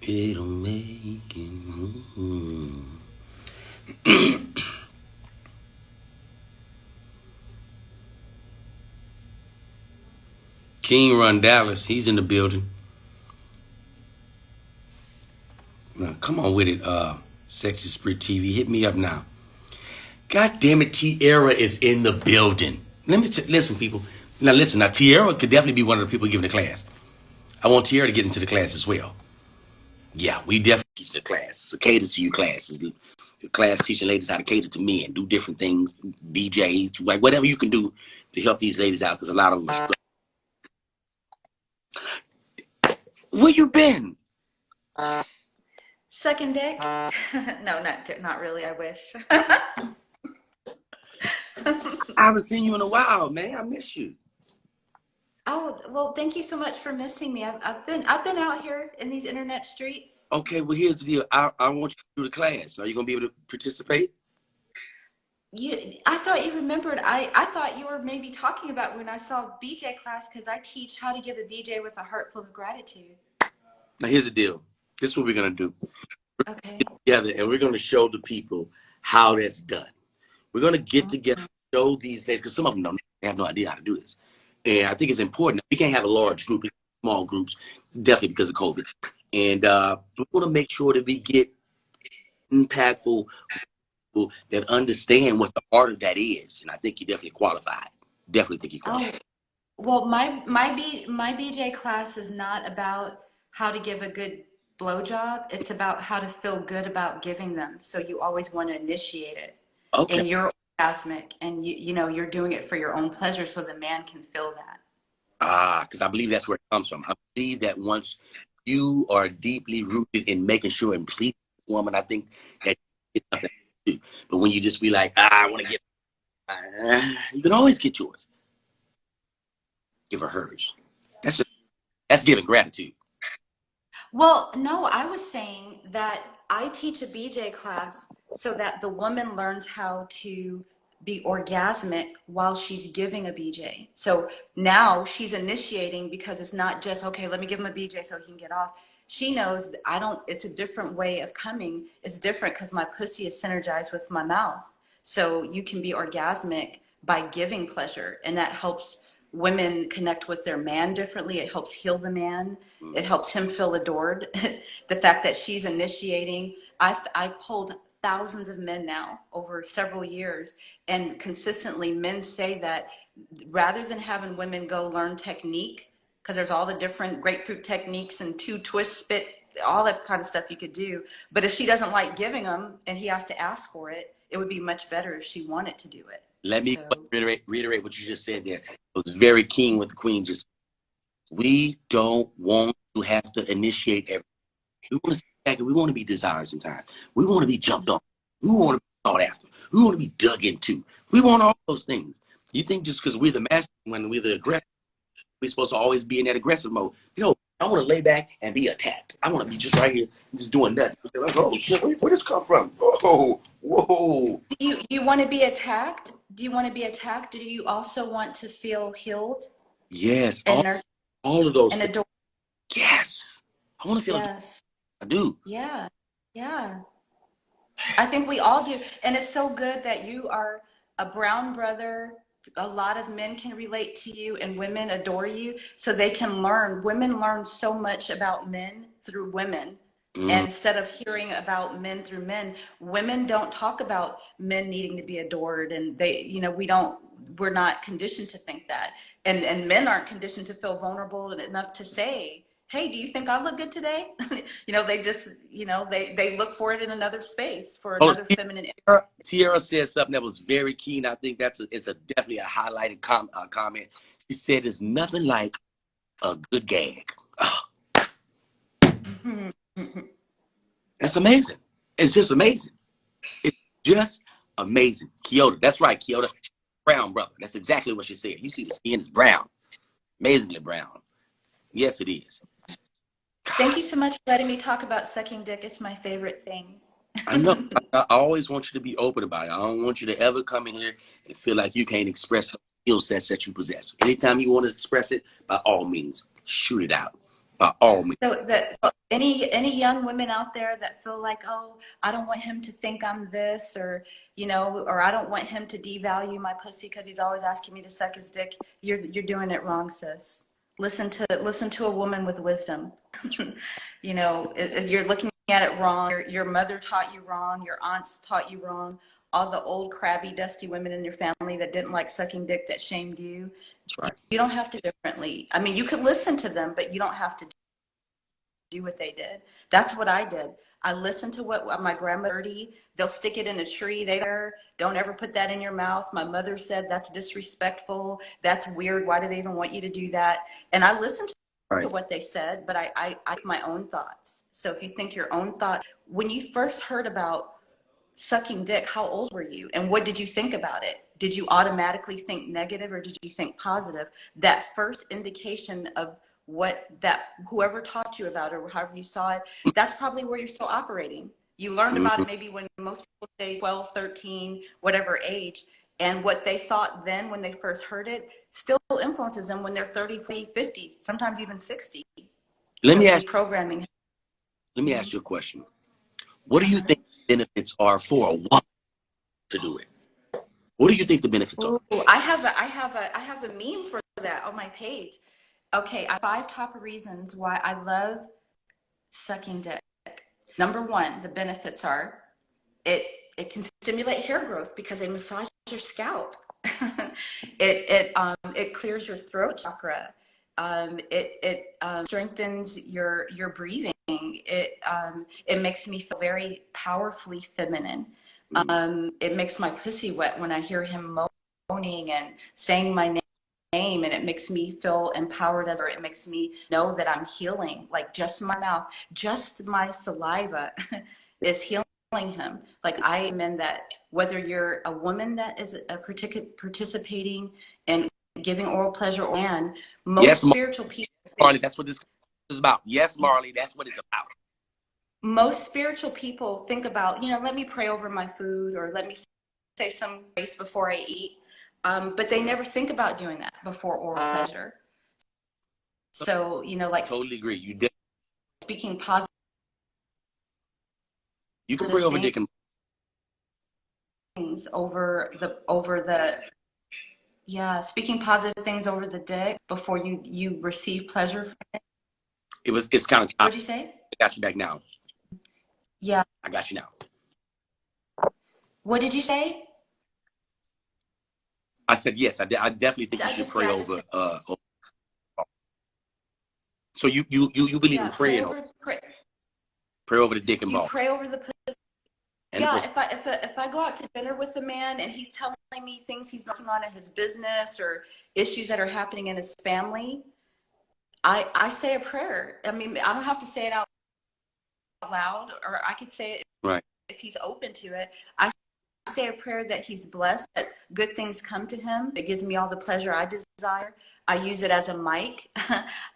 It'll make it. King Run Dallas, he's in the building. Now, come on with it, Sexy Spirit TV. Hit me up now. God damn it, Tierra is in the building. Listen, people. Now listen. Now Tierra could definitely be one of the people giving the class. I want Tierra to get into the class as well. Yeah, we definitely teach the class. It's a cater to you classes. The class teaching ladies how to cater to men, do different things, BJs, like whatever you can do to help these ladies out, because a lot of them are. Where you been? Sucking dick? No, not really. I wish. I haven't seen you in a while, man. I miss you. Oh, well, thank you so much for missing me. I've been out here in these internet streets. Okay, well here's the deal. I want you to do the class. Are you gonna be able to participate? I thought you remembered. I thought you were maybe talking about when I saw BJ class because I teach how to give a BJ with a heart full of gratitude. Now here's the deal. This is what we're gonna do. Okay. Get together and we're gonna show the people how that's done. We're gonna get together, show these ladies, because some of them don't they have no idea how to do this. And I think it's important. We can't have a large group, small groups, definitely because of COVID. And we want to make sure that we get impactful people that understand what the art of that is. And I think you definitely qualified. Definitely think you qualified. Oh, well, my BJ class is not about how to give a good blowjob. It's about how to feel good about giving them. So you always want to initiate it. Okay. And you're orgasmic, and you know you're doing it for your own pleasure, so the man can feel that. Because I believe that's where it comes from. I believe that once you are deeply rooted in making sure and pleasing the woman, I think that it's something to do. But when you just be like, I want to get, you can always get yours. Give her hers. That's giving gratitude. Well, no, I was saying that I teach a BJ class so that the woman learns how to be orgasmic while she's giving a BJ. So now she's initiating because it's not just, okay, let me give him a BJ so he can get off. She knows that it's a different way of coming. It's different because my pussy is synergized with my mouth. So you can be orgasmic by giving pleasure, and that helps women connect with their man differently. It helps heal the man. It helps him feel adored. The fact that she's initiating, I pulled thousands of men now over several years, and consistently men say that rather than having women go learn technique, because there's all the different grapefruit techniques and two twist spit, all that kind of stuff you could do. But if she doesn't like giving them and he has to ask for it, it would be much better if she wanted to do it. Let me So reiterate what you just said there. I was very keen with the queen just. We don't want to have to initiate everything. We want to sit back and we want to be desired sometimes. We want to be jumped on. We want to be sought after. We want to be dug into. We want all those things. You think just because we're the master, when we're the aggressor, we're supposed to always be in that aggressive mode. I want to lay back and be attacked. I want to be just right here, just doing nothing. Like, oh shit, where this come from? Whoa, whoa. do you want to be attacked? Do you want to be attacked? Do you also want to feel healed Yes, and nurtured all of those and things. adored? Yes. I want to feel Yes. I do. Yeah. Yeah. I think we all do. And it's so good that you are a brown brother. A lot of men can relate to you and women adore you so they can learn. Women learn so much about men through women. Mm. And instead of hearing about men through men, women don't talk about men needing to be adored. And we're not conditioned to think that. And men aren't conditioned to feel vulnerable enough to say, hey, do you think I look good today? They just, they look for it in another space, for Oh, another feminine. Tierra said something that was very keen. I think it's definitely a highlighted comment. She said, "There's nothing like a good gag." Oh, that's amazing. It's just amazing. It's just amazing. Kyoto, that's right, Kyoto. Brown brother. That's exactly what she said. You see, the skin is brown, amazingly brown. Yes, it is. Thank you so much for letting me talk about sucking dick. It's my favorite thing. I know. I always want you to be open about it. I don't want you to ever come in here and feel like you can't express skill sets that you possess. Anytime you want to express it, by all means, shoot it out. by all means. So any young women out there that feel like, oh, I don't want him to think I'm this, or or I don't want him to devalue my pussy because he's always asking me to suck his dick. You're doing it wrong, sis. Listen to a woman with wisdom. You're looking at it wrong. Your mother taught you wrong. Your aunts taught you wrong. All the old crabby, dusty women in your family that didn't like sucking dick that shamed you. That's right. You don't have to differently. I mean, you could listen to them, but you don't have to do what they did. That's what I did. I listened to what my grandmother, they'll stick it in a tree. Don't ever put that in your mouth. My mother said that's disrespectful. That's weird. Why do they even want you to do that? And I listened to what they said, but I have my own thoughts. So if you think your own thought, when you first heard about sucking dick, how old were you? And what did you think about it? Did you automatically think negative or did you think positive? That first indication of whoever taught you about it or however you saw it, that's probably where you're still operating. You learned about it maybe when most people say 12, 13, whatever age, and what they thought then when they first heard it still influences them when they're 30, 40, 50, sometimes even 60. Let me ask you a question. What do you think the benefits are for a woman to do it? What do you think the benefits are? I have a meme for that on my page. Okay, 5 top reasons why I love sucking dick. Number 1, the benefits are it can stimulate hair growth because they massage your scalp. It clears your throat chakra. It strengthens your breathing. It makes me feel very powerfully feminine. It makes my pussy wet when I hear him moaning and saying my name, and it makes me feel empowered. It makes me know that I'm healing. Like just my mouth, just my saliva is healing him. Like I am in that. Whether you're a woman that is participating in giving oral pleasure, or man, most spiritual people. Marley, that's what this is about. Yes, Marley, that's what it's about. Most spiritual people think about, let me pray over my food or let me say some grace before I eat. But they never think about doing that before oral pleasure. So, like totally agree. You speaking positive. You can pray over dick and things over the speaking positive things over the dick before you receive pleasure from it. It's kind of. What'd you say? I got you back now. Yeah. I got you now. What did you say? I said yes. I definitely think you should pray over. So you believe in praying? Pray over the dick and balls. Pray over the pussy. Yeah. If I go out to dinner with a man and he's telling me things he's working on in his business or issues that are happening in his family, I say a prayer. I mean, I don't have to say it out loud, or I could say it if he's open to it. I say a prayer that he's blessed, that good things come to him. It gives me all the pleasure I desire. I use it as a mic.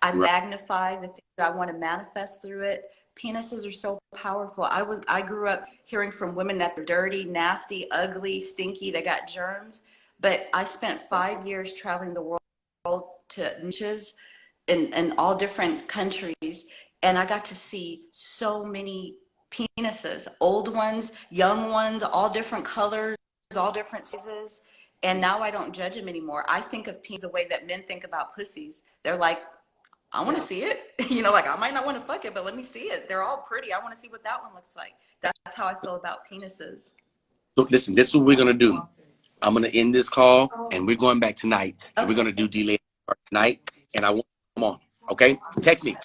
I magnify the things I want to manifest through it. Penises are so powerful. I grew up hearing from women that they're dirty, nasty, ugly, stinky, they got germs. But I spent 5 years traveling the world to niches in all different countries, and I got to see so many penises, old ones, young ones, all different colors, all different sizes. And now I don't judge them anymore. I think of penis the way that men think about pussies. They're like, I want to see it. Like I might not want to fuck it, but let me see it. They're all pretty. I want to see what that one looks like. That's how I feel about penises. So listen, this is what we're going to do. I'm going to end this call, and we're going back tonight. And we're going to do DLai tonight. And I want, come on, okay? Text me.